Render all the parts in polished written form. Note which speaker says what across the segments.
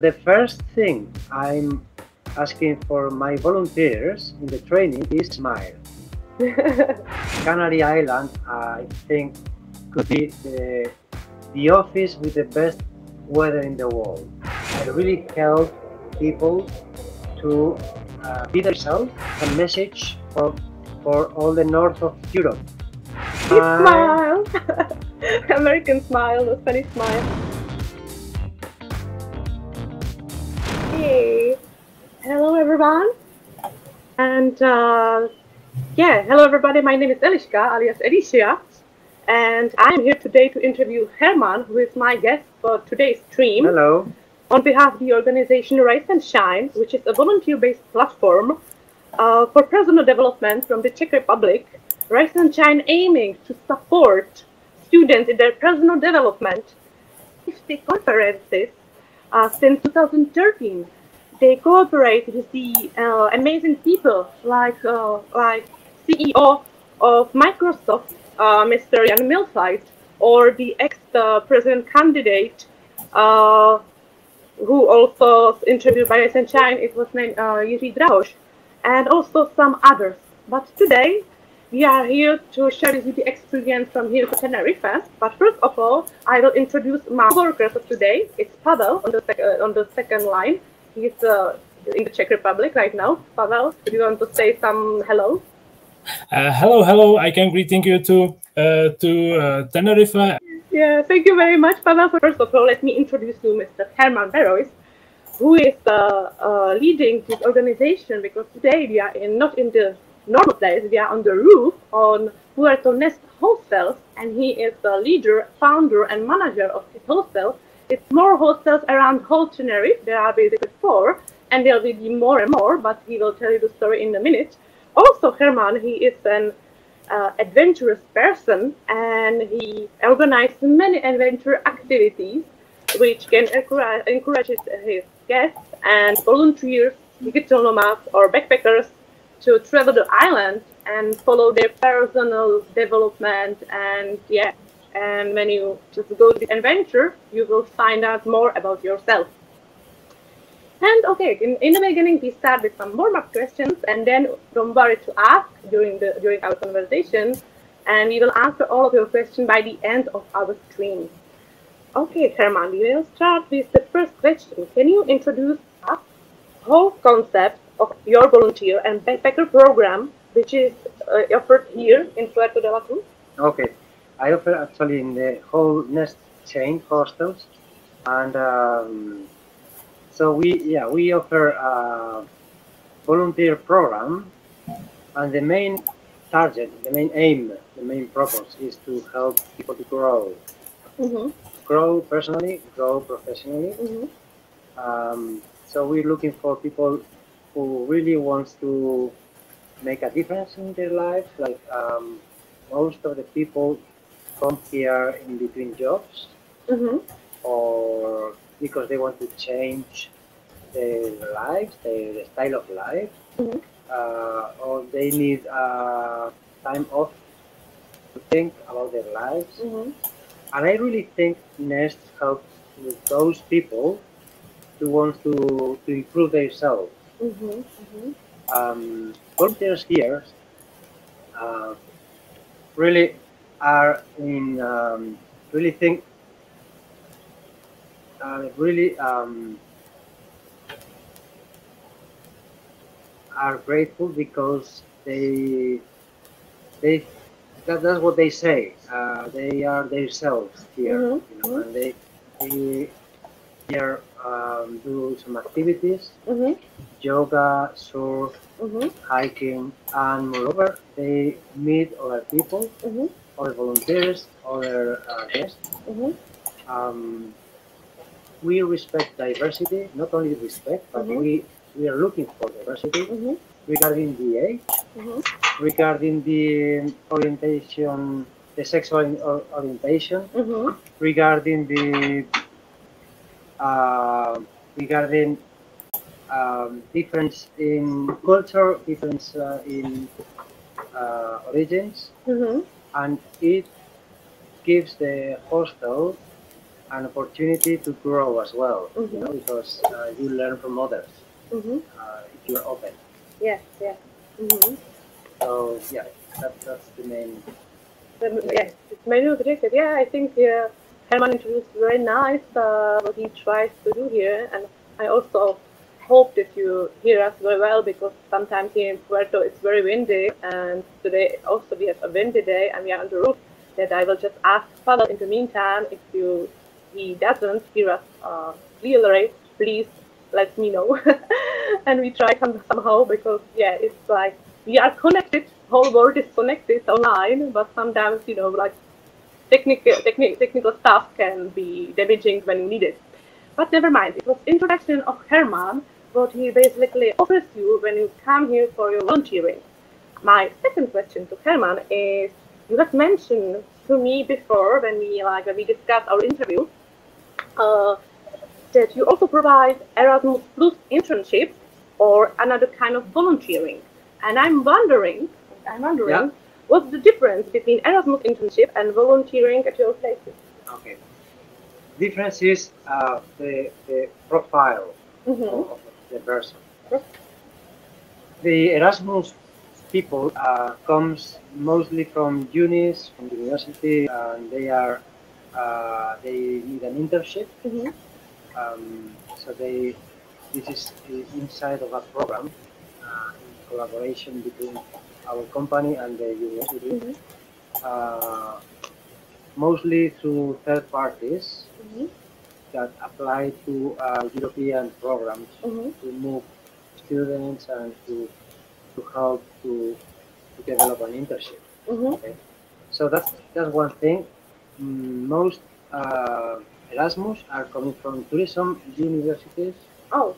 Speaker 1: The first thing I'm asking for my volunteers in the training is smile. Canary Island, I think, could be the office with the best weather in the world. I really help people to be themselves. A message for all the north of Europe.
Speaker 2: Smile! American smile, the Spanish smile. Hey! Hello everyone! And hello everybody, my name is Eliška, alias Elišcia. And I'm here today to interview Germán, who is my guest for today's stream.
Speaker 1: Hello.
Speaker 2: On behalf of the organization Rise and Shine, which is a volunteer-based platform for personal development from the Czech Republic. Rise and Shine aiming to support students in their personal development. 50 conferences since 2013. They cooperate with the amazing people like CEO of Microsoft, Mr. Jan Milfeit, or the ex-president candidate who also interviewed by Rise and Shine. It was named Jiří Drahoš, and also some others. But today we are here to share with you the experience from here to Tenerife. But first of all, I will introduce my workers of today. It's Pavel on the second line. He's in the Czech Republic right now. Pavel, do you want to say some hello?
Speaker 3: Hello. I can greeting you to Tenerife.
Speaker 2: Yeah, thank you very much, Pavel. First of all, let me introduce you, Mr. Germán Berioz, who is leading this organization, because today we are not in the normal place, we are on the roof on Puerto Nest Hostels, and he is the leader, founder, and manager of this hostel. It's more hostels around whole Tenerife. There are basically 4, and there will be more and more, but he will tell you the story in a minute. Also, Germán, he is an adventurous person, and he organizes many adventure activities which can encourage his guests and volunteers, digital nomads or backpackers to travel the island and follow their personal development. And when you just go to the adventure, you will find out more about yourself. And okay, in the beginning, we start with some warm-up questions, and then don't worry to ask during our conversation, and we will answer all of your questions by the end of our stream. Okay, Germán, we will start with the first question. Can you introduce us the whole concept of your volunteer and backpacker program, which is offered here in Puerto de la Cruz?
Speaker 1: Okay, I offer actually in the whole Nest chain hostels, and so we offer a volunteer program, and the main target, the main aim, the main purpose is to help people to grow. Mm-hmm. Grow personally, grow professionally. Mm-hmm. So we're looking for people who really wants to make a difference in their lives. Like most of the people come here in between jobs, mm-hmm. or because they want to change their lives, their style of life, mm-hmm. Or they need time off to think about their lives. Mm-hmm. And I really think Nest helps with those people who want to improve themselves. Mm-hmm. Mm-hmm. Volunteers here really are in really think. Are grateful because that's what they say. They are themselves here, mm-hmm. You know, and they here do some activities, mm-hmm. yoga, surf, mm-hmm. hiking, and moreover they meet other people, mm-hmm. other volunteers, other guests. Mm-hmm. We respect diversity, not only respect, but mm-hmm. we are looking for diversity, mm-hmm. regarding the age, mm-hmm. regarding the orientation, the sexual orientation, mm-hmm. regarding the difference in culture, difference in origins, mm-hmm. and it gives the hostel an opportunity to grow as well, you know, because you learn from others if you're open.
Speaker 2: Yes, yes.
Speaker 1: So yeah, that's the main.
Speaker 2: Yes, it's main objective. Yeah, I think Germán introduced very nice what he tries to do here, and I also hope that you hear us very well, because sometimes here in Puerto it's very windy, and today also we have a windy day and we are on the roof. That I will just ask Pavel in the meantime, if he doesn't hear us clearly, please let me know. And we try somehow, because yeah, it's like we are connected, whole world is connected online, but sometimes, you know, like technical stuff can be damaging when you need it. But never mind, it was introduction of Germán, what he basically offers you when you come here for your volunteering. My second question to Germán is, you have mentioned to me before when we discussed our interview that you also provide Erasmus Plus internships or another kind of volunteering. And I'm wondering, what's the difference between Erasmus internship and volunteering at your places?
Speaker 1: Okay. Difference is the profile of the person. The Erasmus people comes mostly from unis, from the university, and they need an internship. So this is inside of a program in collaboration between our company and the university, mostly through third parties that apply to European programs to move students and to help to develop an internship. Okay? So that's one thing. Most Erasmus are coming from tourism universities.
Speaker 2: Oh,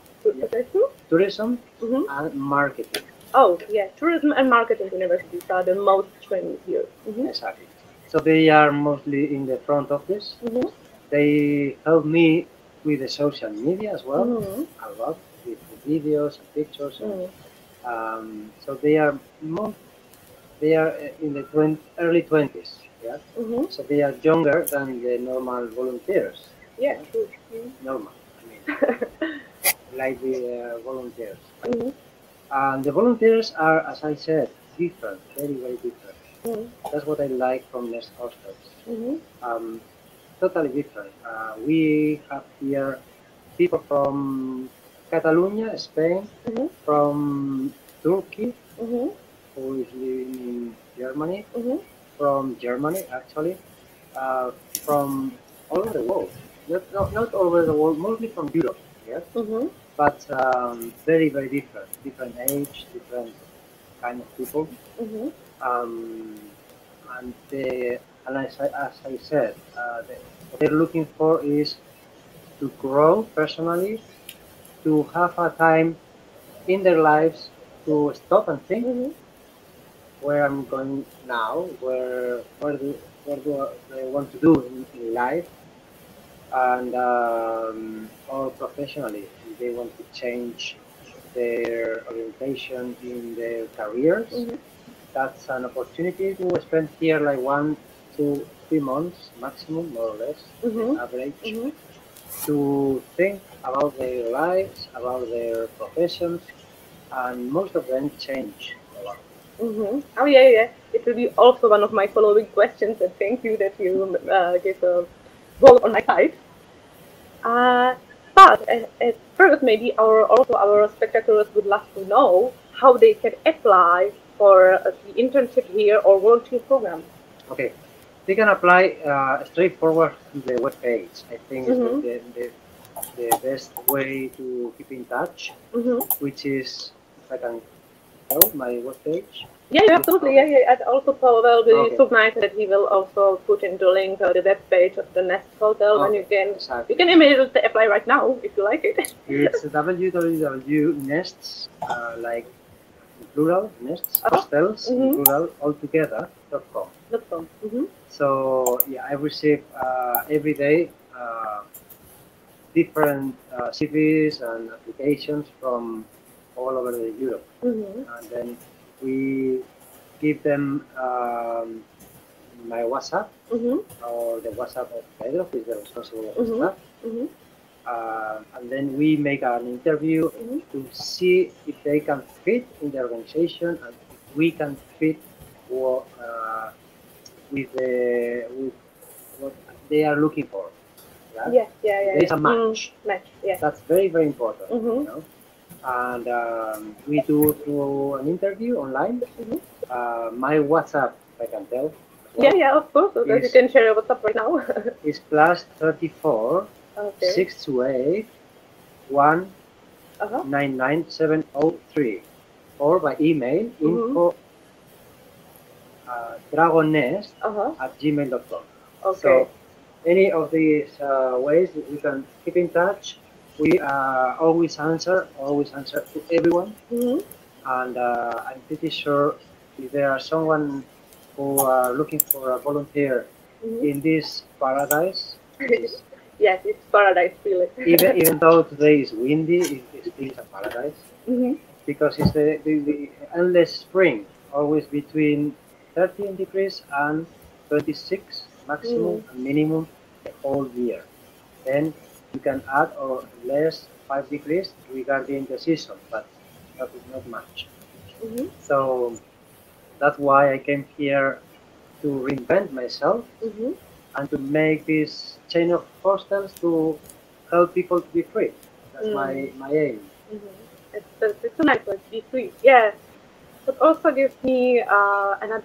Speaker 1: tourism and marketing.
Speaker 2: Oh, yeah, tourism and marketing universities are the most trained here.
Speaker 1: Exactly. So they are mostly in the front office. They help me with the social media as well, a lot, with the videos and pictures. So they are in the early 20s. Yeah. So they are younger than the normal volunteers.
Speaker 2: Yeah, true.
Speaker 1: Normal, I mean, like the volunteers. And the volunteers are, as I said, different, very, very different. That's what I like from Nest Hostels. Totally different. We have here people from Catalonia, Spain, from Turkey, who is living in Germany, from Germany actually, from all over the world. Not all over the world, mostly from Europe. Yes, but very, very different. Different age, different kind of people. And as I said, what they're looking for is to grow personally, to have a time in their lives to stop and think where I'm going now, what do I want to do in life, and or professionally, if they want to change their orientation in their careers. That's an opportunity to spend here like 1, 2, 3 months maximum, more or less, average, to think about their lives, about their professions, and most of them change a lot.
Speaker 2: Oh yeah. It will be also one of my following questions, and thank you that you gave a goal on my side. But at first, maybe our spectators would love to know how they can apply for the internship here or volunteer program.
Speaker 1: Okay, they can apply straightforward to the web page. I think is the best way to keep in touch, which is, if I can tell, my web page.
Speaker 2: Yeah, absolutely. Yeah. And also Pavel will be so nice that he will also put in the link the web page of the Nest Hotel, and you can immediately apply right now if you like it.
Speaker 1: It's www.nests, like plural, nests, hostels, plural, altogether.com. So yeah, I receive every day different CVs and applications from all over Europe, and then we give them my WhatsApp or the WhatsApp of Pedro, who is the responsible of the staff. And then we make an interview to see if they can fit in the organization and if we can fit with what they are looking for.
Speaker 2: Yeah.
Speaker 1: There is a match.
Speaker 2: Yeah.
Speaker 1: That's very, very important. You know? And we do through an interview online. My WhatsApp, I can tell.
Speaker 2: Well, yeah, of course. So you can share your WhatsApp right now.
Speaker 1: It's +34 628 199703, or by email info dragonnest@gmail.com. So any of these ways we can keep in touch. We always answer to everyone, and I'm pretty sure if there are someone who are looking for a volunteer in this paradise.
Speaker 2: Yes, it's paradise, really.
Speaker 1: even though today is windy, it still is a paradise, because it's the endless spring, always between 13 degrees and 26 maximum and minimum the whole year. Then you can add or less 5 degrees regarding the season, but that is not much. So that's why I came here to reinvent myself and to make this chain of hostels to help people to be free. That's my aim.
Speaker 2: It's a nice one, to be free. Yeah. But also gives me another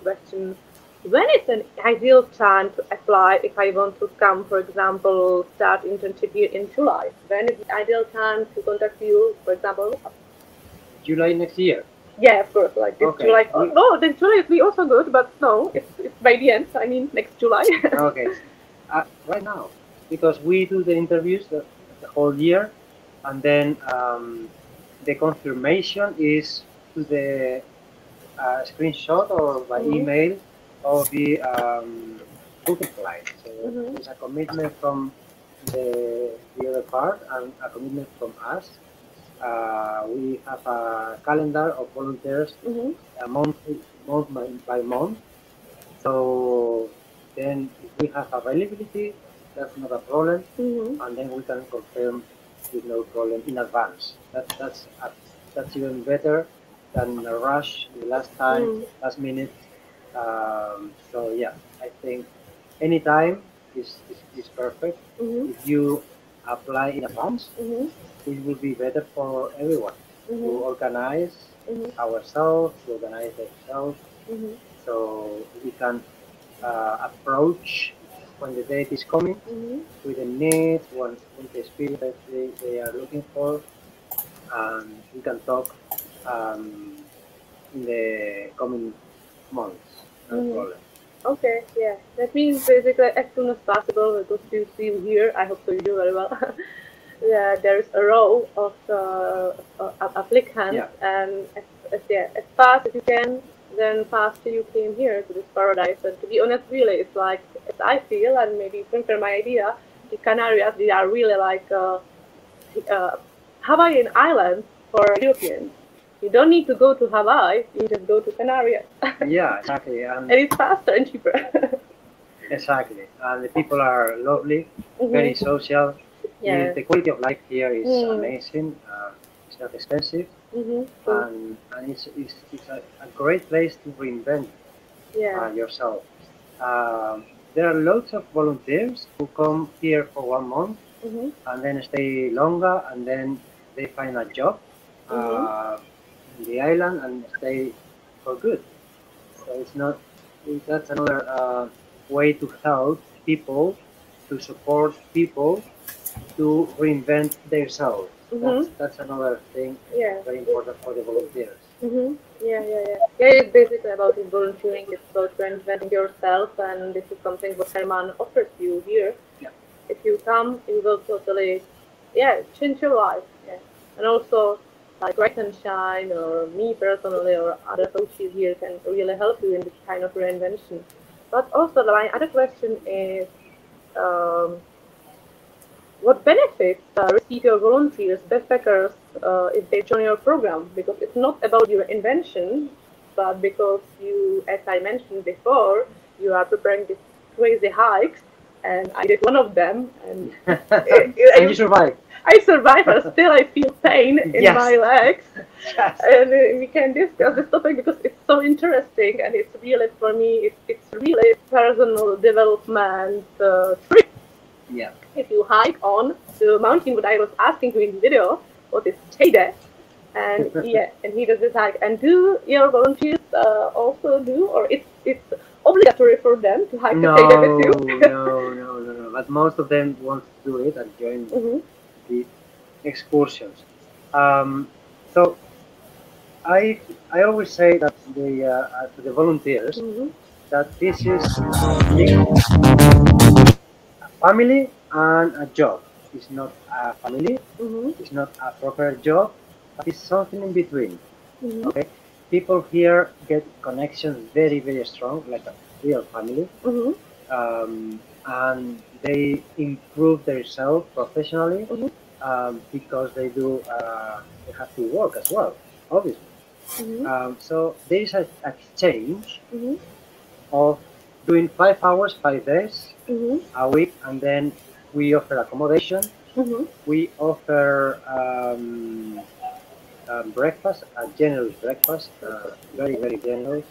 Speaker 2: question. When is an ideal time to apply if I want to come, for example, start internship here in July? When is the ideal time to contact you, for example?
Speaker 1: July next year.
Speaker 2: Yeah, of course, like this July. Then July is also good, but no, it's by the end. I mean, next July.
Speaker 1: Okay, right now, because we do the interviews the whole year, and then the confirmation is to the screenshot or by email of the booking flight. So it's a commitment from the other part and a commitment from us. We have a calendar of volunteers month by month. So then if we have availability, that's not a problem, and then we can confirm with no problem in advance. That's even better than a rush the last time, last minute. So yeah, I think any time is perfect. If you apply in advance, it will be better for everyone to organize ourselves, to organize themselves, so we can approach when the date is coming with the needs, with the spirit that they are looking for, and we can talk in the coming months. No problem.
Speaker 2: Okay, yeah. That means basically as soon as possible, because you see you here, I hope so you do very well. Yeah, there's a row of applicants, and as fast as you can, then faster you came here to this paradise. And to be honest, really, it's like, as I feel, and maybe confirm my idea, the Canarias, they are really like Hawaiian islands for Europeans. You don't need to go to Hawaii, you just go to Canarias.
Speaker 1: Yeah, exactly.
Speaker 2: And it's faster and cheaper.
Speaker 1: Exactly. And the people are lovely, very social.
Speaker 2: Yeah.
Speaker 1: The quality of life here is amazing. It's not expensive. And it's a great place to reinvent yourself. There are lots of volunteers who come here for 1 month and then stay longer, and then they find a job in the island and stay for good. So that's another way to help people, to support people to reinvent themselves. That's another thing very important for the volunteers.
Speaker 2: Yeah, it's basically about volunteering. It's about reinventing yourself, and this is something what Germán offers you here. If you come, you will totally change your life. And also like Rise and Shine, or me personally, or other coaches here can really help you in this kind of reinvention. But also my other question is, what benefits receive your volunteers, backpackers, if they join your program? Because it's not about your invention, but because you, as I mentioned before, you are preparing these crazy hikes, and I did one of them, and
Speaker 1: And you survived.
Speaker 2: I survived, but still I feel pain in
Speaker 1: Yes.
Speaker 2: my legs.
Speaker 1: Yes.
Speaker 2: And we can discuss this topic because it's so interesting, and it's really, for me, it's really personal development trip.
Speaker 1: Yeah.
Speaker 2: If you hike on the mountain, what I was asking you in the video, what is Tede? And yeah, and he does this hike. And do your volunteers also do, or it's obligatory for them to hike the Tede with you?
Speaker 1: No. But most of them want to do it and join the excursions. So I always say that to the volunteers that this is a family and a job. It's not a family. It's not a proper job, but it's something in between. Okay, people here get connections very, very strong, like a real family, and they improve themselves professionally because they do. They have to work as well, obviously. So there is an exchange of doing 5 hours, 5 days a week, and then we offer accommodation. We offer breakfast, a generous breakfast, very, very generous.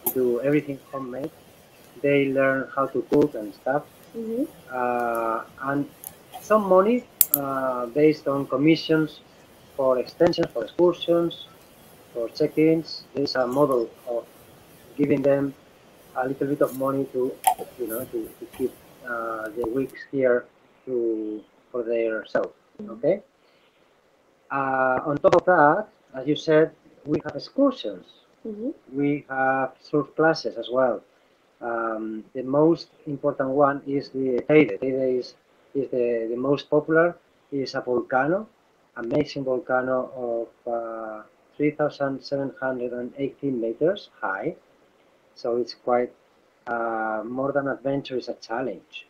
Speaker 1: We do everything homemade. They learn how to cook and stuff, and some money based on commissions for extensions, for excursions, for check-ins. There is a model of giving them a little bit of money to keep the weeks here for their self. Okay. On top of that, as you said, we have excursions. We have surf classes as well. The most important one is the Teide. Teide is the most popular. It is a volcano, amazing volcano of 3,718 meters high. So it's quite more than adventure, it's a challenge.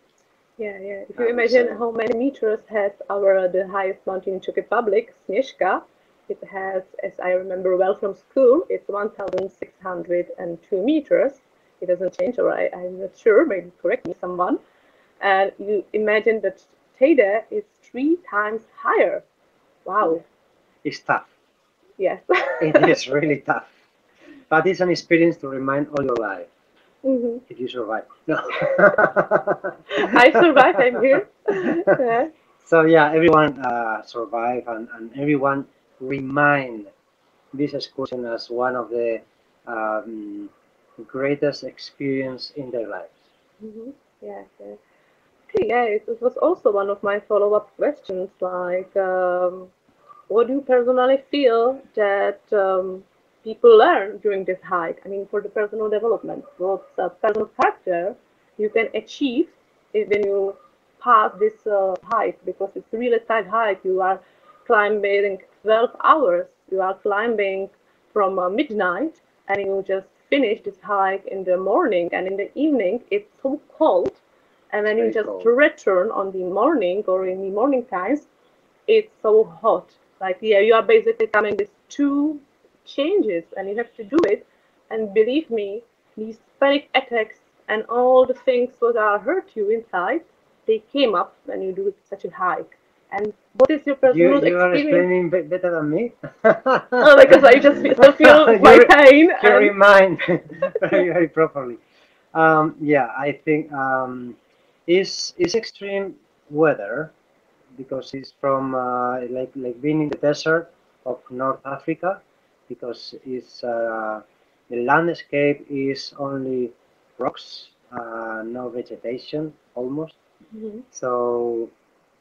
Speaker 2: Yeah. If you imagine how many meters has the highest mountain in Czech Republic, Sněžka, it has, as I remember well from school, it's 1,602 meters. It doesn't change, or I'm not sure, maybe correct me someone. And you imagine that Teide is 3 times higher. Wow.
Speaker 1: It's tough.
Speaker 2: Yes.
Speaker 1: It is really tough. But it's an experience to remind all your life. If you survive. No.
Speaker 2: I survived, I'm here. Yeah.
Speaker 1: So yeah, everyone survive and everyone remind this excursion as one of the greatest experience in their lives.
Speaker 2: Yeah. Okay, yeah, it was also one of my follow-up questions, like what do you personally feel that people learn during this hike? I mean, for the personal development, what's a personal character you can achieve when you pass this hike? Because it's a really tight hike. You are climbing 12 hours. You are climbing from midnight, and you just finish this hike in the morning. And in the evening, it's so cold. And when you just return on the morning or in the morning times, it's so hot. Like, yeah, you are basically coming with 2 changes and you have to do it. And believe me, these panic attacks and all the things that are hurt you inside, they came up when you do such a hike. And what is your personal experience?
Speaker 1: You are explaining better than me.
Speaker 2: Oh, because I just still feel my pain.
Speaker 1: You remind very, very properly. Yeah, I think it's extreme weather because it's from like being in the desert of North Africa, because it's the landscape is only rocks, no vegetation almost. So,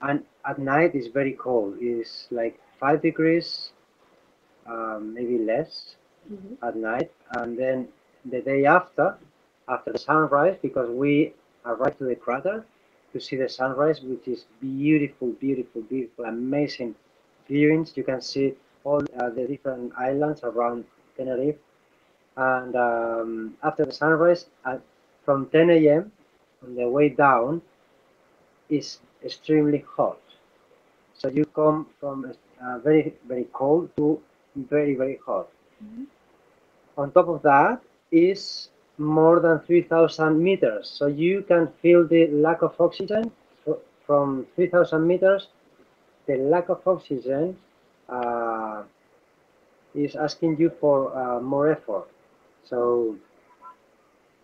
Speaker 1: and at night it's very cold. It's like 5 degrees, maybe less at night. And then the day after the sunrise, because we arrived to the crater to see the sunrise, which is beautiful, amazing viewings. You can see all the different islands around Tenerife. And after the sunrise, from 10 a.m. on the way down, is extremely hot. So you come from very, very cold to very, very hot. On top of that is more than 3,000 meters. So you can feel the lack of oxygen from 3,000 meters. The lack of oxygen is asking you for more effort. So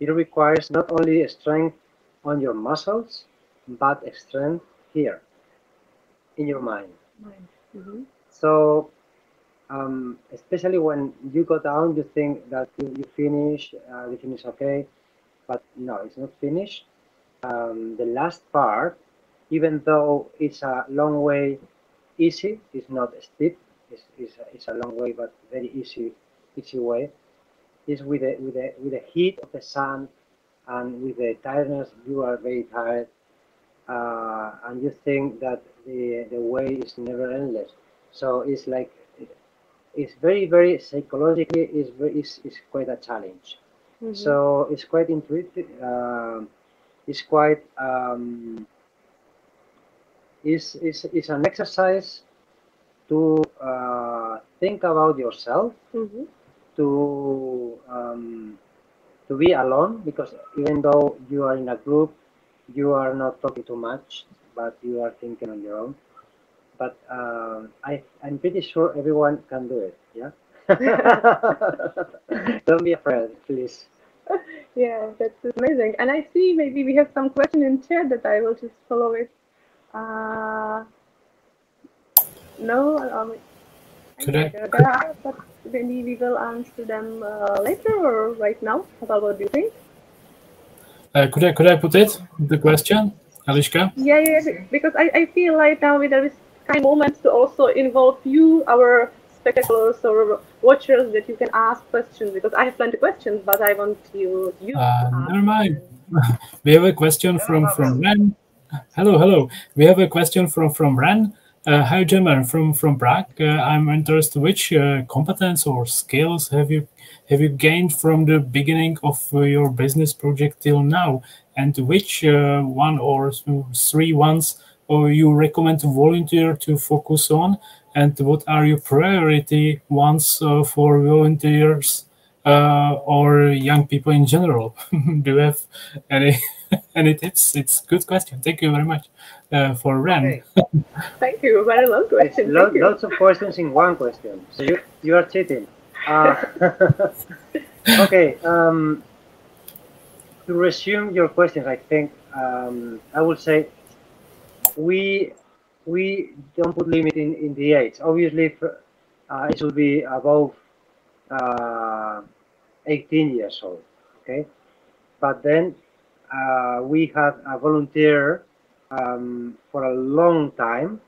Speaker 1: it requires not only strength on your muscles, but strength here in your mind.
Speaker 2: Mm-hmm.
Speaker 1: So especially when you go down, you think that you finish okay, but no, it's not finished. The last part, even though it's a long way easy, it's not steep, it's a long way, but very easy way, is with the heat of the sun and with the tiredness. You are very tired, and you think that the way is never endless. So it's like, it's very psychologically is quite a challenge. Mm-hmm. So it's quite intuitive. It's quite is an exercise to think about yourself, mm-hmm. to be alone, because even though you are in a group, you are not talking too much, but you are thinking on your own. But I'm pretty sure everyone can do it, yeah? Don't be afraid, please.
Speaker 2: Yeah, that's amazing. And I see maybe we have some question in chat that I will just follow it. No, but maybe we will answer them later or right now. What do you think?
Speaker 3: Could I put it, the question, Eliška?
Speaker 2: Yeah, because I feel like now there is kind of moments to also involve you, our spectators or watchers, that you can ask questions, because I have plenty of questions, but I want you to ask.
Speaker 3: Never mind. We have a question from Ren. Hello. We have a question from Ren. Hi, German, from Prague. I'm interested, which competence or skills have you gained from the beginning of your business project till now, and which one or three ones you recommend to volunteer to focus on, and what are your priority ones for volunteers or young people in general? Do you have any tips? It's a good question. Thank you very much for Ren.
Speaker 1: Okay.
Speaker 2: Thank you. Very long question.
Speaker 1: Lots of questions in one question. So you are cheating. Okay. To resume your questions, I think I would say we don't put limit in the age. Obviously, it should be above 18 years old. Okay, but then we had a volunteer for a long time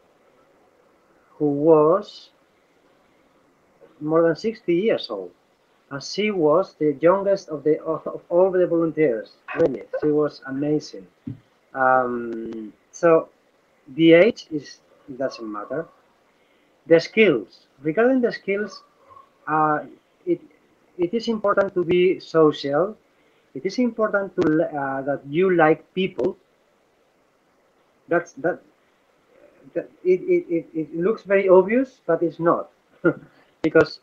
Speaker 1: who was more than 60 years old, and she was the youngest of all the volunteers. Really, she was amazing. So the age doesn't matter. The skills, regarding the skills, it is important to be social. It is important to that you like people. It looks very obvious, but it's not. because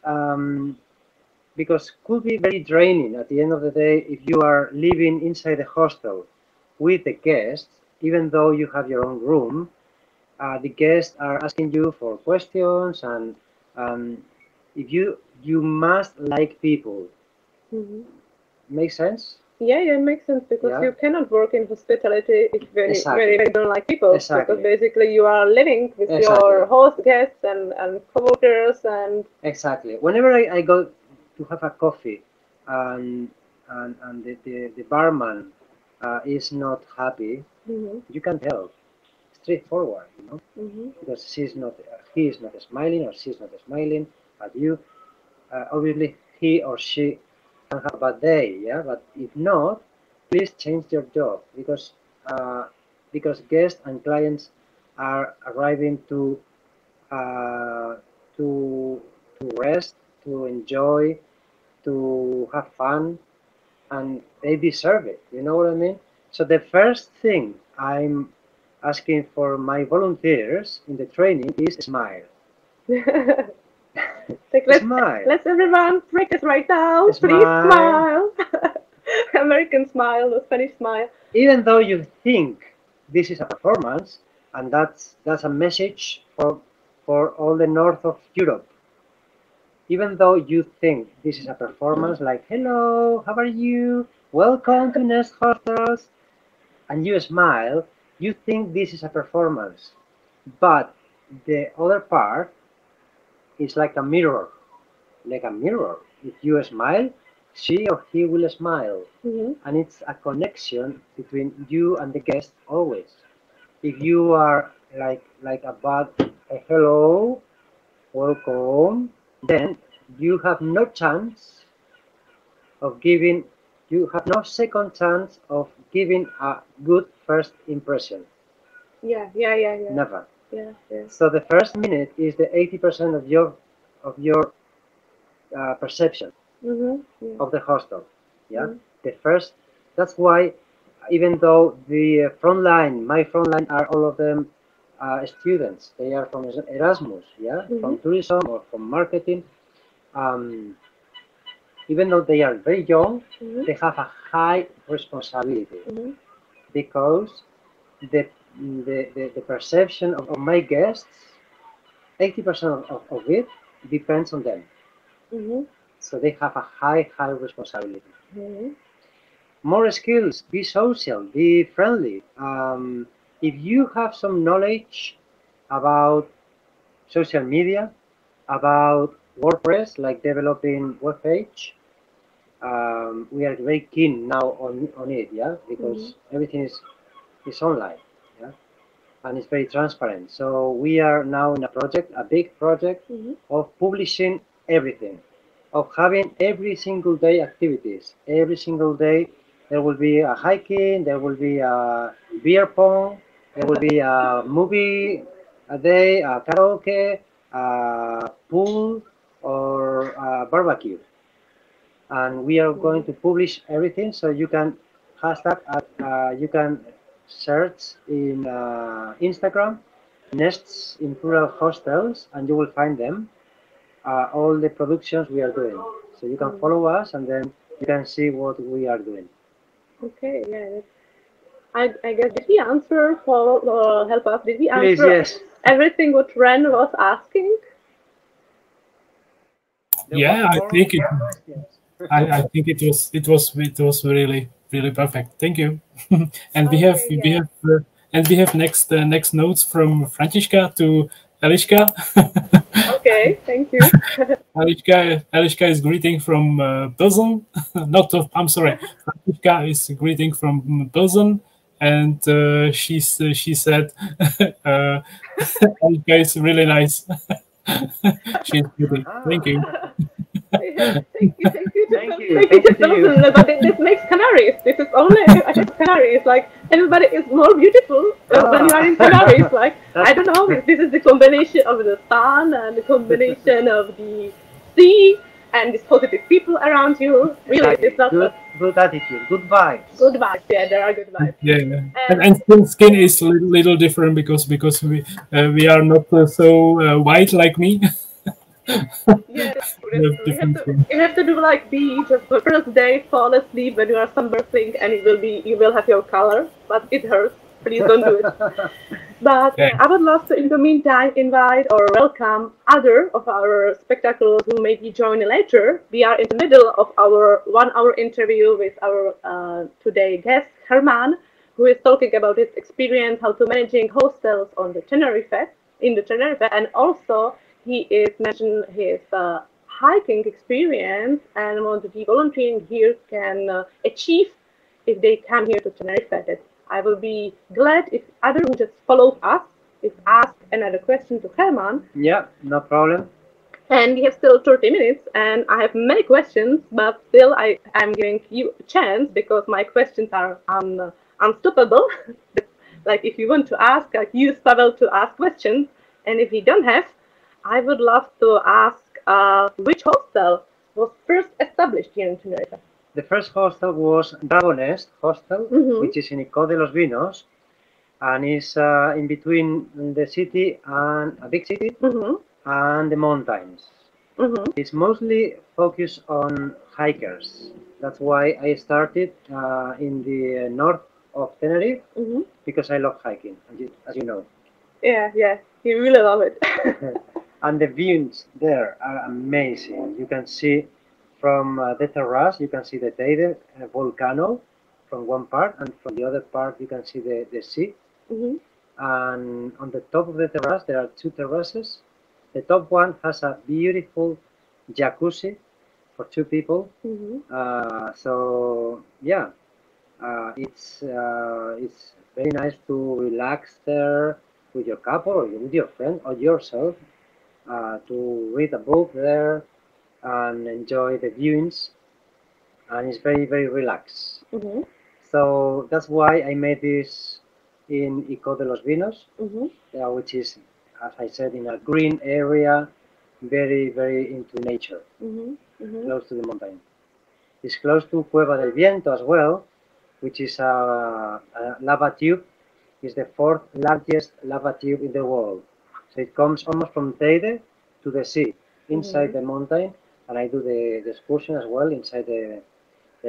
Speaker 1: could be very draining at the end of the day if you are living inside the hostel with the guests. Even though you have your own room, the guests are asking you for questions, and if you must like people. Mm-hmm. Makes sense?
Speaker 2: Yeah, it makes sense, because you cannot work in hospitality if you don't like people. Exactly. Because basically you are living with your host, guests, and co-workers, and
Speaker 1: exactly. Whenever I go to have a coffee, and the barman is not happy, mm-hmm. you can tell straightforward, you know, mm-hmm. because he is not smiling, or she's not smiling at you. Obviously, he or she can have a bad day, yeah. But if not, please change your job, because guests and clients are arriving to rest, to enjoy, to have fun, and they deserve it. You know what I mean? So the first thing I'm asking for my volunteers in the training is smile.
Speaker 2: Smile. Let's everyone practice right now. Smile. Please smile. American smile, the Spanish smile.
Speaker 1: Even though you think this is a performance, and that's a message for all the north of Europe. Even though you think this is a performance, like, hello, how are you? Welcome to Nest Hostels, and you smile, you think this is a performance. But the other part is like a mirror. Like a mirror. If you smile, she or he will smile. And it's a connection between you and the guest always. If you are like a bad hello, welcome, then you have no chance of giving, you have no second chance of giving a good first impression.
Speaker 2: Yeah.
Speaker 1: Never.
Speaker 2: Yeah.
Speaker 1: So the first minute is the 80% of your perception of the hostel. Yeah. The first. That's why, even though the front line, my front line are all of them students. They are from Erasmus. Yeah. From tourism or from marketing. Even though they are very young, they have a high responsibility because the perception of my guests, 80% of it depends on them. So they have a high responsibility. More skills, be social, be friendly. If you have some knowledge about social media, about WordPress, like developing web page, we are very keen now on it, yeah, because everything is online, yeah, and it's very transparent. So we are now in a project, a big project of publishing everything, of having every single day activities. Every single day there will be a hiking, there will be a beer pong, there will be a movie a day, a karaoke, a pool, or a barbecue. And we are going to publish everything, so you can hashtag, you can search in Instagram, Nests in Plural Hostels, and you will find them, all the productions we are doing. So you can follow us, and then you can see what we are doing.
Speaker 2: Okay, yeah. I guess, did we answer, Paul, help us, did we answer
Speaker 1: Please, yes.
Speaker 2: everything what Ren was asking?
Speaker 3: Yeah, I think it. I think it was really perfect. Thank you. And we have next notes from Františka to Eliška.
Speaker 2: Okay, thank you.
Speaker 3: Eliška is greeting from Pilsen. I'm sorry. Františka is greeting from Pilsen, and she said Eliška is really nice. She's beautiful. Thank you.
Speaker 2: Thank you to you. But this makes Canaries. This is only Canaries. Like, everybody is more beautiful when you are in Canaries. Like, I don't know. This is the combination of the sun and the combination of the sea and these positive people around you. Really, it's not
Speaker 1: good attitude, good vibes.
Speaker 2: Good vibes. Yeah, there are good vibes.
Speaker 3: Yeah. And skin is a little different because we are not so white like me.
Speaker 2: Yeah, you have to do like beach. The first day, fall asleep when you are sunbathing, and you will have your color, but it hurts. Please don't do it. But I would love to, in the meantime, invite or welcome other of our spectaculars who may be joining later. We are in the middle of our 1-hour interview with our today guest, Germán, who is talking about his experience, how to managing hostels in the Tenerife, and also he is mentioning his hiking experience and what the volunteering here can achieve if they come here to Tenerife. I will be glad if others who just followed us, if ask another question to Germán.
Speaker 1: Yeah, no problem.
Speaker 2: And we have still 30 minutes, and I have many questions, but still I'm giving you a chance because my questions are unstoppable. Like, if you want to ask, use Pavel to ask questions, and if you don't have, I would love to ask which hostel was first established here in Tenerife?
Speaker 1: The first hostel was Nest Hostel, which is in Icó de los Vinos, and is in between the city and a big city and the mountains. It's mostly focused on hikers. That's why I started in the north of Tenerife, because I love hiking, as you know.
Speaker 2: Yeah, you really love it.
Speaker 1: And the views there are amazing. You can see from the terrace, you can see the Teide volcano from one part, and from the other part you can see the sea. And on the top of the terrace there are two terraces. The top one has a beautiful jacuzzi for two people. So yeah, it's very nice to relax there with your couple or with your friend or yourself, to read a book there and enjoy the viewings, and it's very, very relaxed. So that's why I made this in Ico de los Vinos, which is, as I said, in a green area, very, very into nature, close to the mountain. It's close to Cueva del Viento as well, which is a lava tube. It's the fourth largest lava tube in the world. So it comes almost from Teide to the sea, inside the mountain, and I do the excursion as well inside the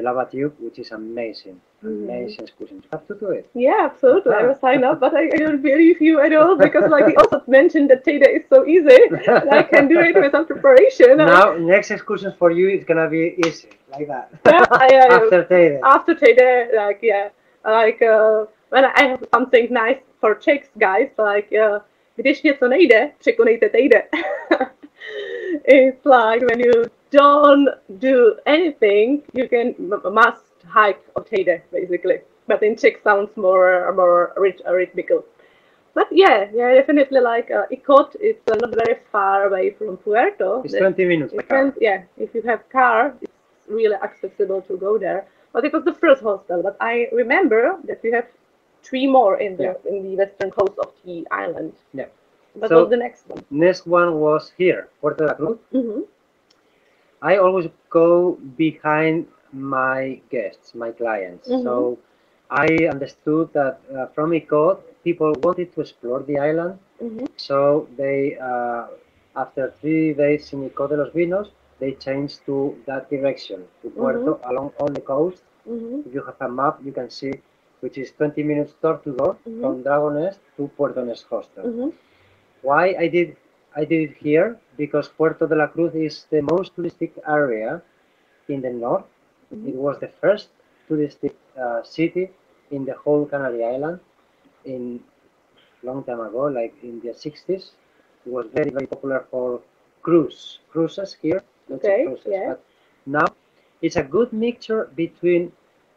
Speaker 1: lava tube, which is amazing. Amazing excursion. You have to do it.
Speaker 2: Yeah, absolutely. I will sign up, but I don't believe you at all, because like you also mentioned that Teide is so easy. I can do it without preparation.
Speaker 1: Now, next excursion for you is gonna be easy, like that.
Speaker 2: Yeah,
Speaker 1: After Teide.
Speaker 2: After Teide, like when I have something nice for Czechs guys, like když něco nejde, překonejte Teide. It's like when you don't do anything, you must hike on Teide, basically. But in Czech sounds more rhythmical. But yeah, definitely like Icot, it's not very far away from Puerto.
Speaker 1: It's 20 minutes by car.
Speaker 2: Yeah, if you have car, it's really accessible to go there. But it was the first hostel. But I remember that you have 3 more in the western coast of the island.
Speaker 1: Yeah.
Speaker 2: What was the next one?
Speaker 1: Next one was here, Puerto de la Cruz. I always go behind my guests, my clients. So I understood that from Icot, people wanted to explore the island. So they, after 3 days in Ico de los Vinos, they changed to that direction, to Puerto, along all the coast. If you have a map, you can see, which is 20 minutes door to door from Dragon Nest to Puerto Nest Hostel. Why I did it here? Because Puerto de la Cruz is the most touristic area in the north. It was the first touristic city in the whole Canary Island in long time ago, like in the 60s. It was very, very popular for cruises here. Cruises, but now it's a good mixture between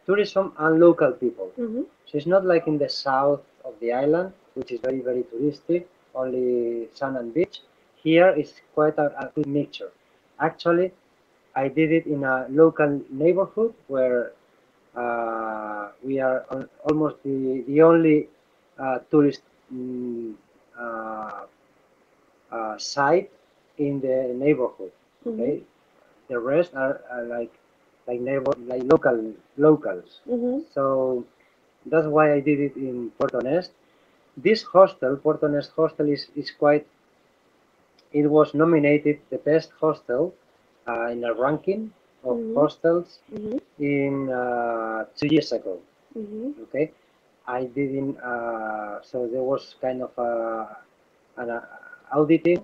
Speaker 1: tourism and local people. So it's not like in the south of the island, which is very, very touristic, only sun and beach. Here is quite a good mixture. Actually, I did it in a local neighborhood where we are almost the only tourist site in the neighborhood. Okay, the rest are like locals. So that's why I did it in Puerto Nest. This hostel, Puerto Nest Hostel, is quite. It was nominated the best hostel in a ranking of hostels in 2 years ago. Okay, I didn't. So there was kind of an auditing.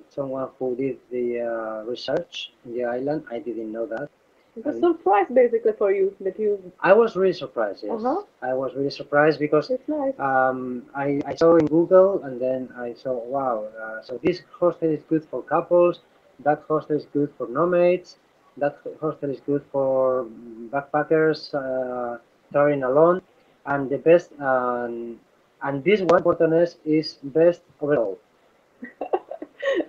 Speaker 1: Someone who did the research in the island. I didn't know that.
Speaker 2: It was a surprise, basically, for you that you.
Speaker 1: I was really surprised. Yes, I was really surprised because
Speaker 2: nice.
Speaker 1: I saw in Google, and then I saw, wow. So this hostel is good for couples. That hostel is good for nomads. That hostel is good for backpackers traveling alone. And the best, and this one, Puerto Nest, is best overall.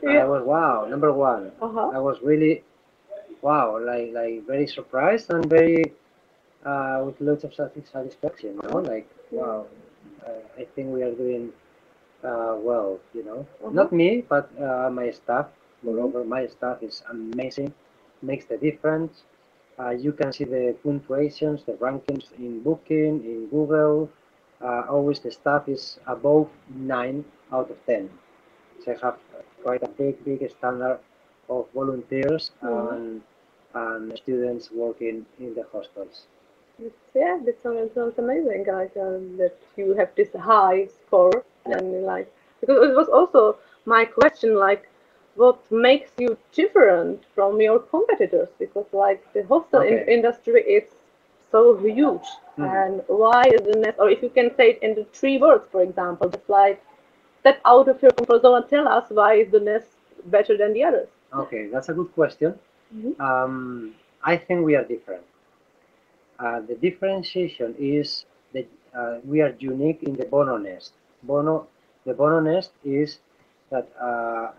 Speaker 1: I was wow, number 1. I was really wow, like very surprised and very with lots of satisfaction. You know, like wow, I think we are doing well. You know, not me, but my staff. Moreover, my staff is amazing. Makes the difference. You can see the punctuations, the rankings in Booking, in Google. Always the staff is above 9 out of 10. So I have quite a big standard of volunteers, and and students working in the hostels.
Speaker 2: Yeah, that sounds amazing, guys. That you have this high score, and like, because it was also my question, like, what makes you different from your competitors? Because like the hostel industry is so huge, and why is the nest? Or if you can say it in the three words, for example, just like step out of your comfort zone and tell us why is the nest better than the others?
Speaker 1: Okay, that's a good question. I think we are different. The differentiation is that we are unique in the Bono nest. The Bono nest is that,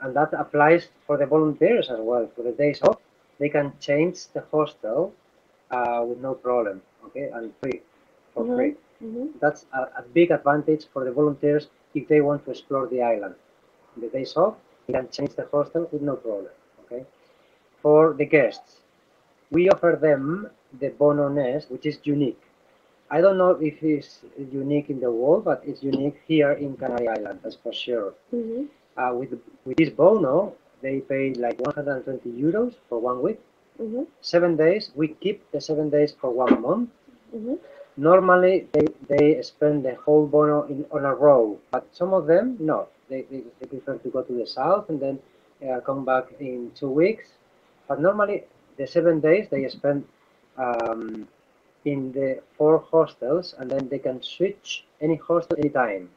Speaker 1: and that applies for the volunteers as well. For the days off, they can change the hostel with no problem, okay, and for free. That's a big advantage for the volunteers if they want to explore the island. In the days off, they can change the hostel with no problem, okay. For the guests, we offer them the Bono nest, which is unique. I don't know if it's unique in the world, but it's unique here in Canary Island, that's for sure. With this Bono, they pay like 120 euros for 1 week. 7 days, we keep the 7 days for 1 month. Normally, they spend the whole Bono on a row, but some of them, no. They prefer to go to the south and then come back in 2 weeks. But normally, the 7 days they spend in the 4 hostels, and then they can switch any hostel anytime.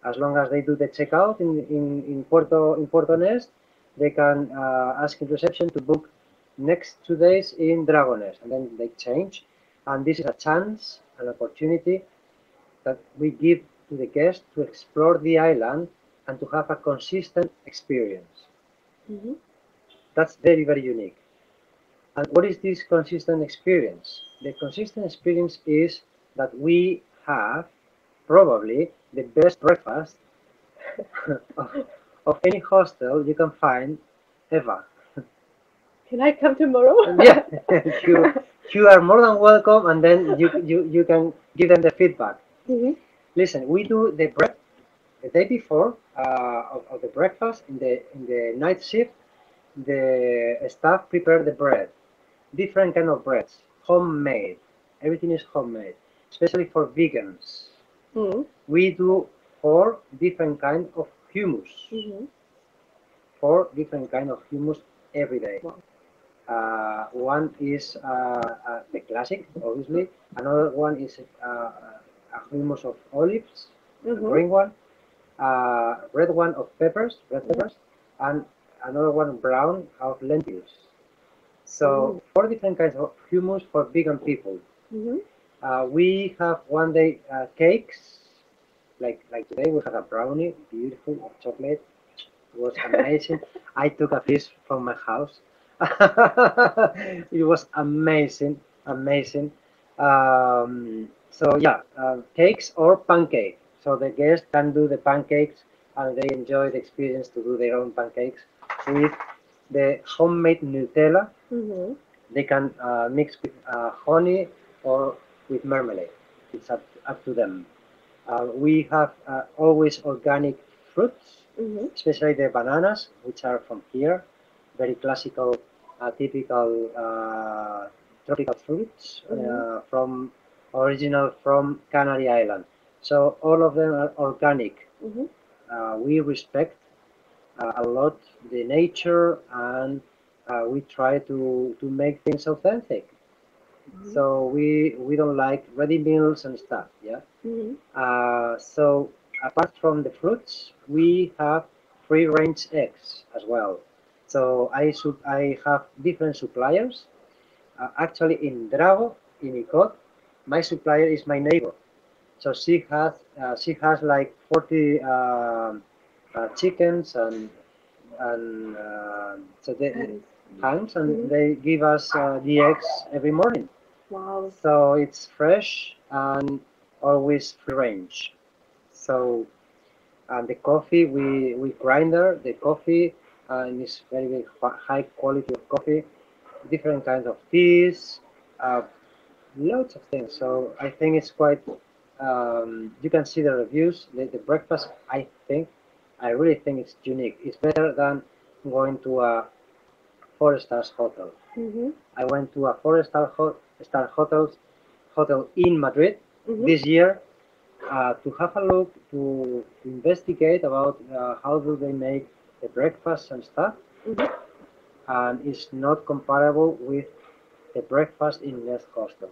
Speaker 1: As long as they do the checkout in Puerto Nest, they can ask in reception to book next 2 days in Dragon Nest, and then they change. And this is a chance, an opportunity that we give to the guests to explore the island and to have a consistent experience. That's very, very unique. And what is this consistent experience? The consistent experience is that we have probably the best breakfast of any hostel you can find ever.
Speaker 2: Can I come tomorrow?
Speaker 1: Yeah, you are more than welcome, and then you can give them the feedback. Listen, we do the bread the day before of the breakfast. In the night shift, the staff prepare the bread, different kind of breads, homemade. Everything is homemade, especially for vegans. We do 4 different kinds of hummus. 4 different kinds of hummus every day. One is the classic, obviously. Another one is a hummus of olives, the green one. Red one of red peppers, and another one brown of lentils. So 4 different kinds of hummus for vegan people. We have one day cakes, like today we had a brownie, beautiful, of chocolate. It was amazing. I took a piece from my house. It was amazing. So yeah, cakes or pancake. So the guests can do the pancakes, and they enjoy the experience to do their own pancakes with the homemade Nutella. They can mix with honey or with marmalade. It's up to them. We have always organic fruits, especially the bananas, which are from here, very classical, typical tropical fruits from original from Canary Island. So all of them are organic. We respect a lot the nature, and we try to make things authentic. So we don't like ready meals and stuff. Yeah. So apart from the fruits, we have free range eggs as well. So I have different suppliers. Actually, in Drago, in Icod, my supplier is my neighbor. So she has like 40 chickens and so they hens, and they give us the eggs every morning.
Speaker 2: Wow.
Speaker 1: So it's fresh and always free range. So and the coffee we grinder the coffee, and it's very, very high quality of coffee. Different kinds of teas, loads of things. So I think it's quite. You can see the reviews. The breakfast, I really think it's unique. It's better than going to a 4-star hotel. I went to a 4-star hotel in Madrid this year to have a look, to investigate about how do they make the breakfast and stuff. And it's not comparable with the breakfast in Nest Hostel.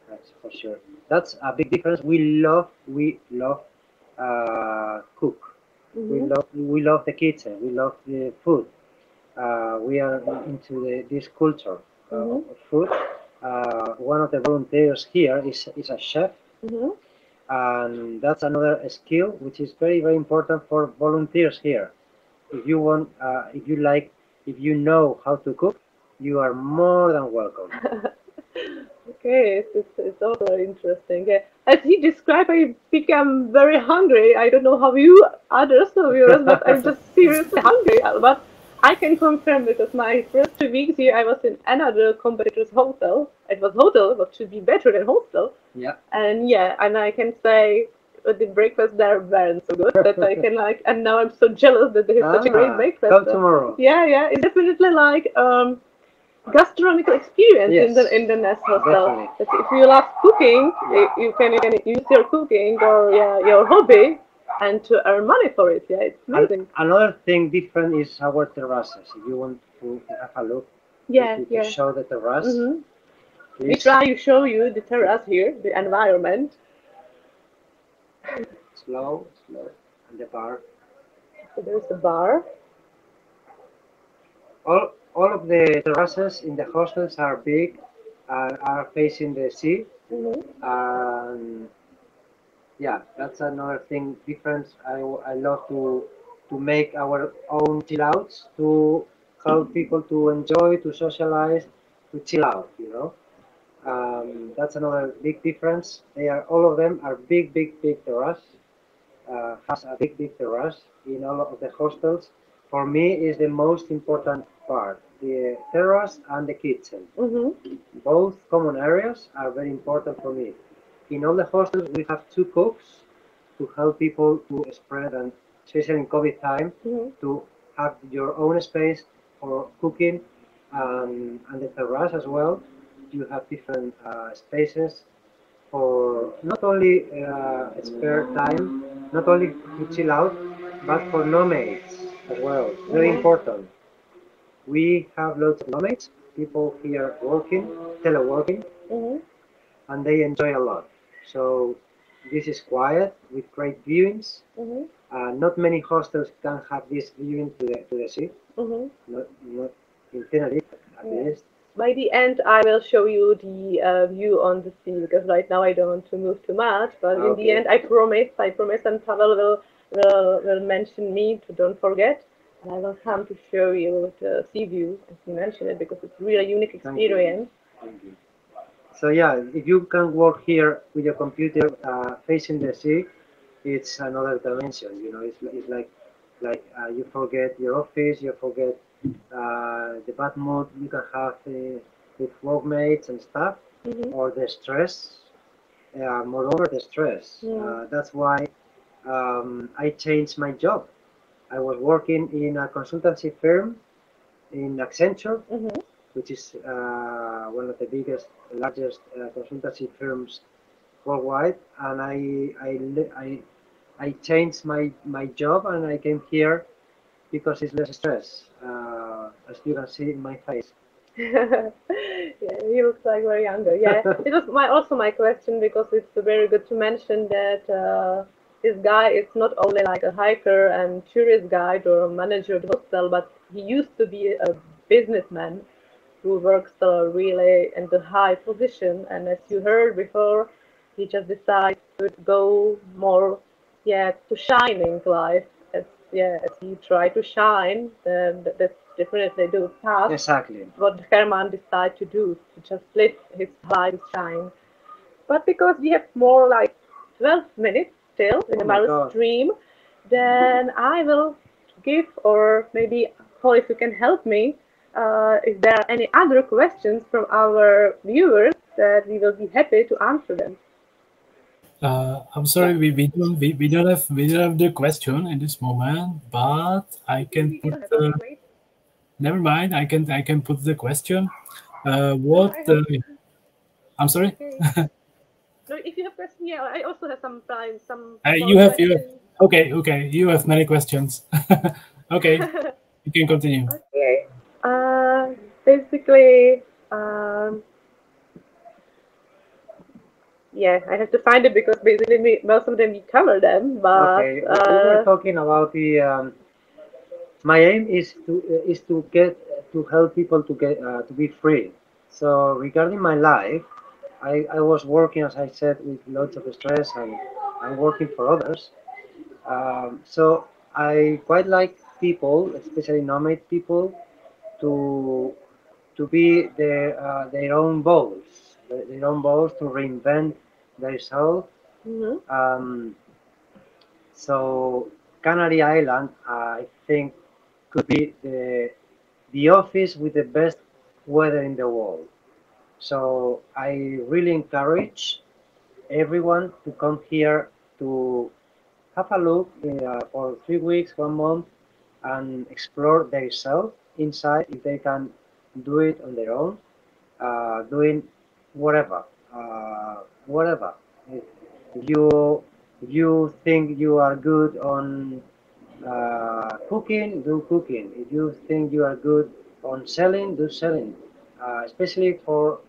Speaker 1: That's for sure. That's a big difference. We love cook. We love the kitchen. We love the food. We are into this culture of food. One of the volunteers here is a chef, and that's another skill which is very, very important for volunteers here. If you want, if you know how to cook, you are more than welcome.
Speaker 2: Okay, it's also interesting. As he described, I became very hungry. I don't know how you others of yours, but I'm just seriously hungry. But I can confirm because my first 2 weeks here, I was in another competitor's hotel. It was hotel, but should be better than hostel.
Speaker 1: Yeah.
Speaker 2: And I can say the breakfast there weren't so good that I can and now I'm so jealous that they have such a great breakfast.
Speaker 1: Come tomorrow.
Speaker 2: Yeah, it's definitely like gastronomical experience in the Nest Hostel. If you love cooking, you can use your cooking or your hobby and to earn money for it. Yeah, it's amazing.
Speaker 1: Another thing different is our terraces. If you want to have a look, to show the terrace.
Speaker 2: We try to show you the terrace here, the environment.
Speaker 1: Slow, and the bar.
Speaker 2: So there's the bar.
Speaker 1: All of the terraces in the hostels are big, are facing the sea. That's another thing different. I love to make our own chill outs, to help people to enjoy, to socialize, to chill out, that's another big difference. All of them are big terrace. Has a big terrace in all of the hostels. For me, is the most important part, the terrace and the kitchen. Both common areas are very important for me. In all the hostels, we have 2 cooks to help people to spread, and especially in COVID time, to have your own space for cooking, and the terrace as well. You have different spaces for not only spare time, not only to chill out, but for nomads as well. Very important. We have lots of nomads, people here working, teleworking, and they enjoy a lot. So this is quiet with great viewings. Not many hostels can have this viewing to the sea. Not in Tenerife, at least.
Speaker 2: By the end, I will show you the view on the sea, because right now I don't want to move too much. But in the end, I promise, and Pavel will mention me to don't forget. And I will come to show you the sea view, as you mentioned it, because it's really a unique experience.
Speaker 1: Thank you. So if you can work here with your computer facing the sea, it's another dimension. It's like you forget your office, you forget the bad mood you can have with workmates and stuff, or the stress. Moreover, the stress. That's why I changed my job. I was working in a consultancy firm in Accenture, which is one of the largest consultancy firms worldwide, and I changed my job and I came here because it's less stress, as you can see in my face.
Speaker 2: He looks like very younger. It was also my question, because it's very good to mention that this guy is not only like a hiker and tourist guide or a manager of the hostel, but he used to be a businessman who works really in the high position. And as you heard before, he just decided to go more, to shining life. As he tried to shine, that's definitely the path.
Speaker 1: Exactly.
Speaker 2: What Germán decided to do, to just live his life shine. But because we have more like 12 minutes still in our stream, then I will give, or maybe Paul, if you can help me, if there are any other questions from our viewers, that we will be happy to answer them.
Speaker 3: I'm sorry, we don't have the question in this moment, but I can put never mind. I can put the question. What? I'm sorry.
Speaker 2: Okay. No, if you have questions, yeah, I also have some time.
Speaker 3: You have. Okay. You have many questions. Okay, you can continue.
Speaker 2: Okay. Basically, yeah, I have to find it because basically most of them we cover them. But
Speaker 1: okay, we were talking about the. My aim is to help people to be free. So regarding my life, I was working, as I said, with lots of stress, and I'm working for others. So I quite like people, especially nomad people, to be their own boss, to reinvent themselves. So Canary Island, I think, could be the office with the best weather in the world. So I really encourage everyone to come here to have a look for 3 weeks, 1 month, and explore themselves inside if they can do it on their own, doing whatever. If you think you are good on cooking, do cooking. If you think you are good on selling, do selling. Especially for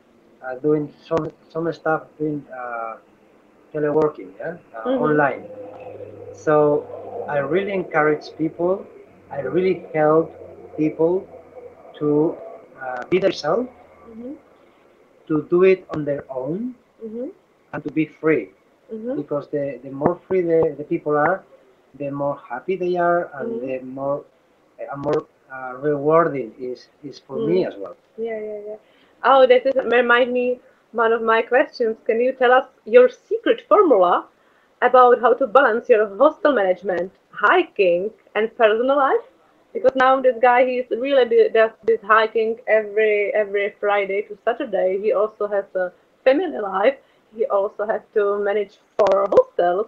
Speaker 1: doing some stuff in teleworking, online. So I really encourage people. I really help people to be themselves, to do it on their own, and to be free. Because the more free the people are, the more happy they are, and the more rewarding is for me as well.
Speaker 2: Yeah. Oh, this remind me one of my questions. Can you tell us your secret formula about how to balance your hostel management, hiking, and personal life? Because now this guy, he's really does this hiking every Friday to Saturday. He also has a family life. He also has to manage 4 hostels.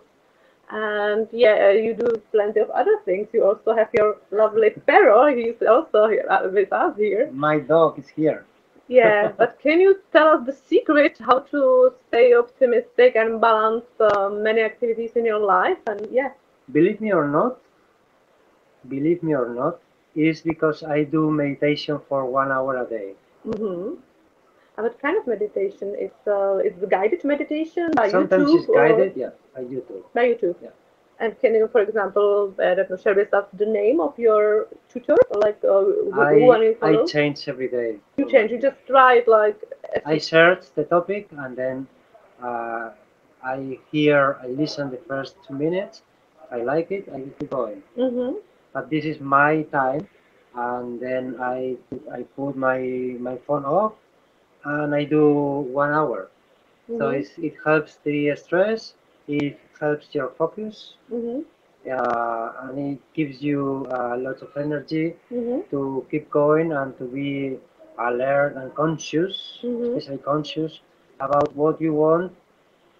Speaker 2: And yeah, you do plenty of other things. You also have your lovely Pero. He's also here with us here.
Speaker 1: My dog is here.
Speaker 2: Yeah, but can you tell us the secret how to stay optimistic and balance many activities in your life? And yeah,
Speaker 1: believe me or not, is because I do meditation for 1 hour a day.
Speaker 2: What kind of meditation? It's guided meditation by
Speaker 1: Sometimes
Speaker 2: YouTube?
Speaker 1: It's guided, yeah, by YouTube.
Speaker 2: By YouTube.
Speaker 1: Yeah.
Speaker 2: And can you, for example, share with us the name of your tutor? Like who you follow?
Speaker 1: I change every day.
Speaker 2: You change. You just try it like.
Speaker 1: I search the topic and then I listen the first 2 minutes. I like it. I keep going. But this is my time, and then I put my phone off, and I do 1 hour. So it helps the stress. It helps your focus, and it gives you lots of energy to keep going and to be alert and conscious, especially conscious about what you want,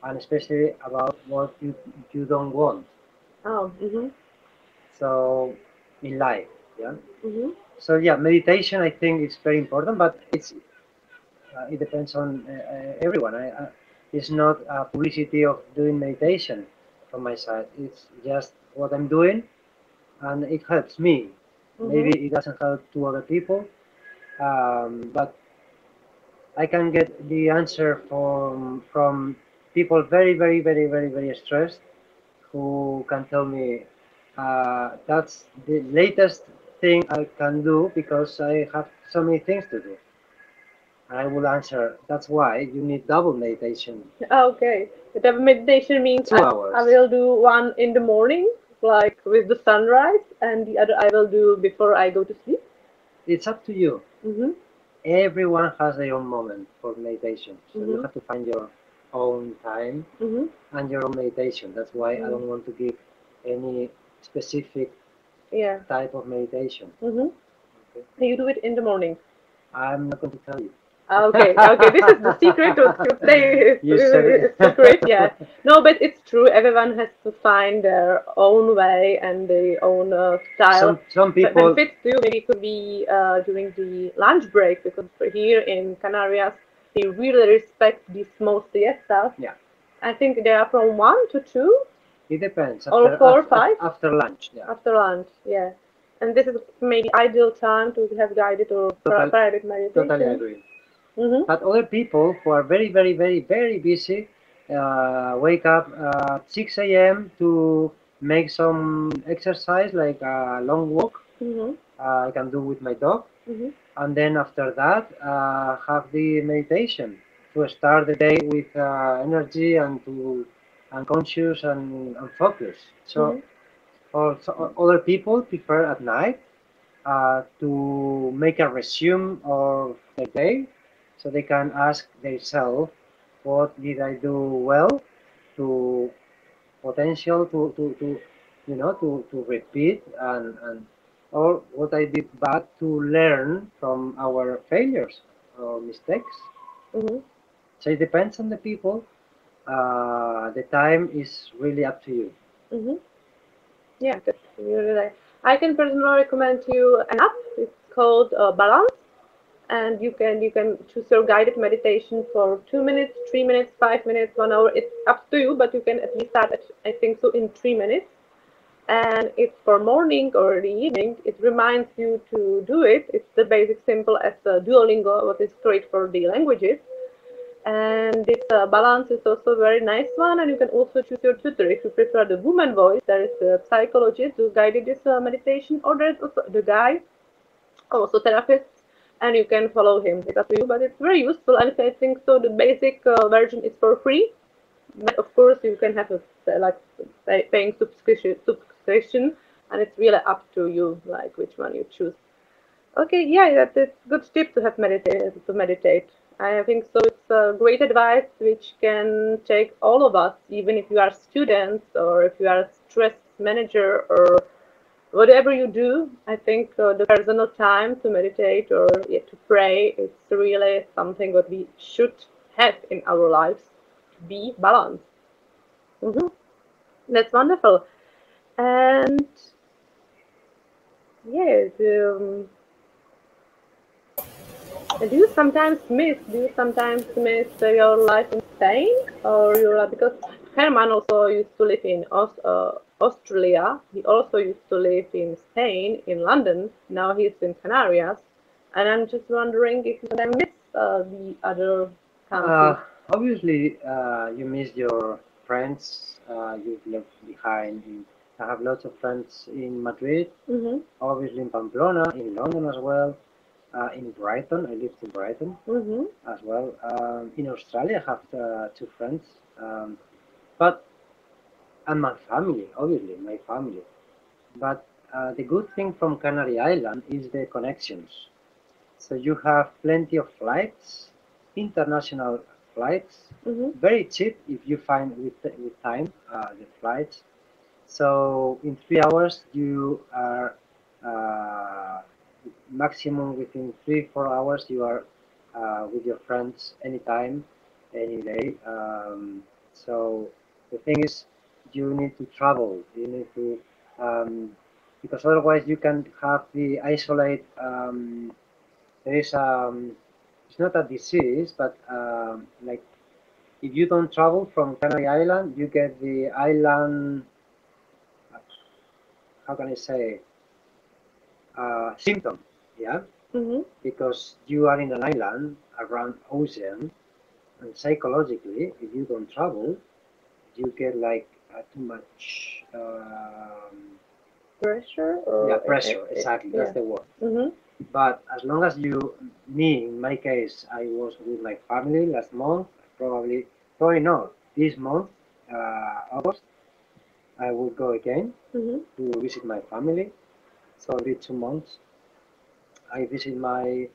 Speaker 1: and especially about what you don't want. So in life, yeah. So yeah, meditation I think is very important, but it depends on everyone. It's not a publicity of doing meditation from my side. It's just what I'm doing, and it helps me. Maybe it doesn't help to other people, but I can get the answer from people very stressed, who can tell me that's the latest thing I can do because I have so many things to do. I will answer, that's why you need double meditation.
Speaker 2: Okay. The double meditation means
Speaker 1: 2 hours.
Speaker 2: I will do one in the morning, like with the sunrise, and the other I will do before I go to sleep.
Speaker 1: It's up to you. Everyone has their own moment for meditation. So you have to find your own time and your own meditation. That's why I don't want to give any specific type of meditation.
Speaker 2: Okay. You do it in the morning.
Speaker 1: I'm not going to tell you.
Speaker 2: Okay, okay, this is the secret to stay
Speaker 1: You said it.
Speaker 2: secret, yeah. No, but it's true. Everyone has to find their own way and their own style.
Speaker 1: Some
Speaker 2: But
Speaker 1: people,
Speaker 2: benefits too, maybe it could be during the lunch break, because here in Canarias, they really respect the small siestas.
Speaker 1: yeah,
Speaker 2: I think they are from 1 to 2
Speaker 1: it depends.
Speaker 2: or 4 or 5
Speaker 1: after lunch, yeah.
Speaker 2: after lunch, yeah. And this is maybe ideal time to have guided or private meditation.
Speaker 1: Totally agree.
Speaker 2: Mm-hmm.
Speaker 1: But other people who are very, very, very, very busy wake up at 6 a.m. to make some exercise, like a long walk.
Speaker 2: Mm-hmm.
Speaker 1: I can do with my dog.
Speaker 2: Mm-hmm.
Speaker 1: And then after that, have the meditation to start the day with energy and conscious and focus. So also other people prefer at night to make a resume of the day, so they can ask themselves, what did I do well, to potential to to repeat, and or what I did bad, to learn from our failures or mistakes.
Speaker 2: Mm-hmm.
Speaker 1: So it depends on the people. The time is really up to you.
Speaker 2: Mm-hmm. Yeah, that's really nice. I can personally recommend you an app. It's called Balance, and you can choose your guided meditation for 2 minutes, 3 minutes, 5 minutes, 1 hour. It's up to you, but you can at least start at, I think so, in 3 minutes. And it's for morning or the evening. It reminds you to do it. It's the basic simple as Duolingo, what is great for the languages. And this Balance is also a very nice one, and you can also choose your tutor. If you prefer the woman voice, there is a psychologist who guided this meditation, or there is also the guy, also therapist, and you can follow him. It's up to you, but it's very useful, and I think so the basic version is for free. But of course, you can have a paying subscription, and it's really up to you, like which one you choose. Okay, yeah, that's a good tip to have meditate. I think so. It's a great advice which can take all of us, even if you are students or if you are a stress manager or whatever you do. I think the personal time to meditate or to pray, it's really something that we should have in our lives to be balanced. Mm-hmm. That's wonderful. And yeah, do you sometimes miss your life in Spain, or your life, because Germán also used to live in Australia. He also used to live in Spain, in London. Now he's in Canarias, and I'm just wondering if you sometimes miss the other countries.
Speaker 1: Obviously, you miss your friends you've left behind. I have lots of friends in Madrid,
Speaker 2: Mm-hmm.
Speaker 1: obviously in Pamplona, in London as well. In Brighton, I lived in Brighton
Speaker 2: Mm-hmm.
Speaker 1: as well. In Australia, I have 2 friends, and my family, obviously, my family. But the good thing from Canary Island is the connections. So you have plenty of flights, international flights,
Speaker 2: Mm-hmm.
Speaker 1: very cheap if you find with time the flights. So in 3 hours you are maximum within 3-4 hours you are with your friends anytime, any day. So the thing is, you need to travel. You need to because otherwise you can have the isolate. There is it's not a disease, but like if you don't travel from Canary Island, you get the island. How can I say? Symptom, yeah,
Speaker 2: Mm-hmm.
Speaker 1: because you are in an island around ocean, and psychologically, if you don't travel, you get like too much.
Speaker 2: Pressure, or
Speaker 1: Yeah, pressure. Exactly, that's the word.
Speaker 2: Mm-hmm.
Speaker 1: But as long as me, in my case, I was with my family last month, probably not this month, August, I will go again
Speaker 2: Mm-hmm.
Speaker 1: to visit my family. So every 2 months, I visit my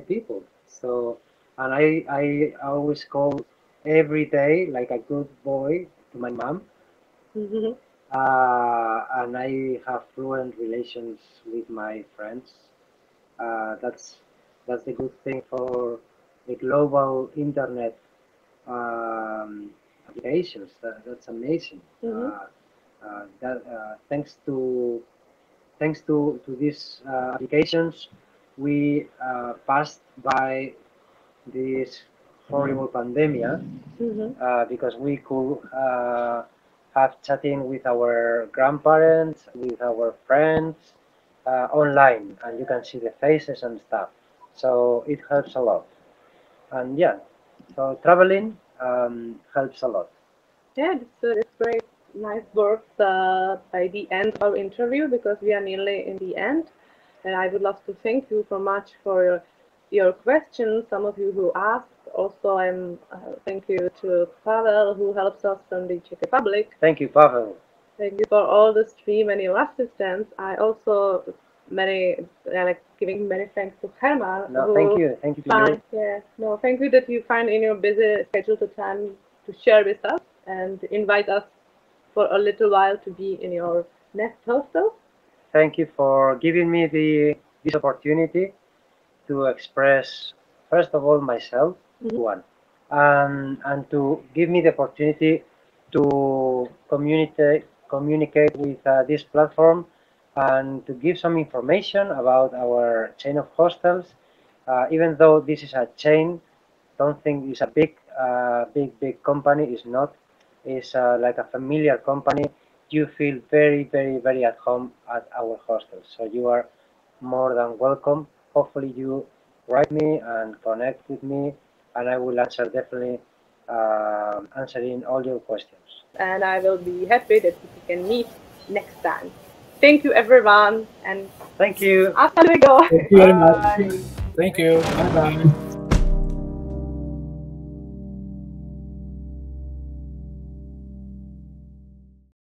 Speaker 1: people. So, and I always call every day like a good boy to my mom.
Speaker 2: Mm-hmm.
Speaker 1: And I have fluent relations with my friends. That's the good thing the global internet applications. That's amazing. Thanks to these applications, we passed by this horrible pandemic because we could have chatting with our grandparents, with our friends online, and you can see the faces and stuff. So it helps a lot. And yeah, so traveling helps a lot.
Speaker 2: Yeah, it's great. Nice words by the end of our interview, because we are nearly in the end. And I would love to thank you so much for your questions, some of you who asked. Also, thank you to Pavel, who helps us from the Czech Republic.
Speaker 1: Thank you, Pavel.
Speaker 2: Thank you for all the stream and your assistance. I also giving many thanks to Germán.
Speaker 1: No, thank you to you.
Speaker 2: Yeah, no, thank you that you find in your busy schedule the time to share with us and invite us for a little while to be in your nest hostel.
Speaker 1: Thank you for giving me this opportunity to express, first of all, myself, and to give me the opportunity to communicate with this platform and to give some information about our chain of hostels. Even though this is a chain, don't think it's a big company. It's not. It's like a familiar company. You feel very, very, very at home at our hostels. So you are more than welcome. Hopefully you write me and connect with me, and I will definitely answering all your questions.
Speaker 2: And I will be happy that we can meet next time. Thank you, everyone, and
Speaker 1: thank you.
Speaker 2: Hasta luego.
Speaker 3: Thank you very much. Thank you. Bye bye.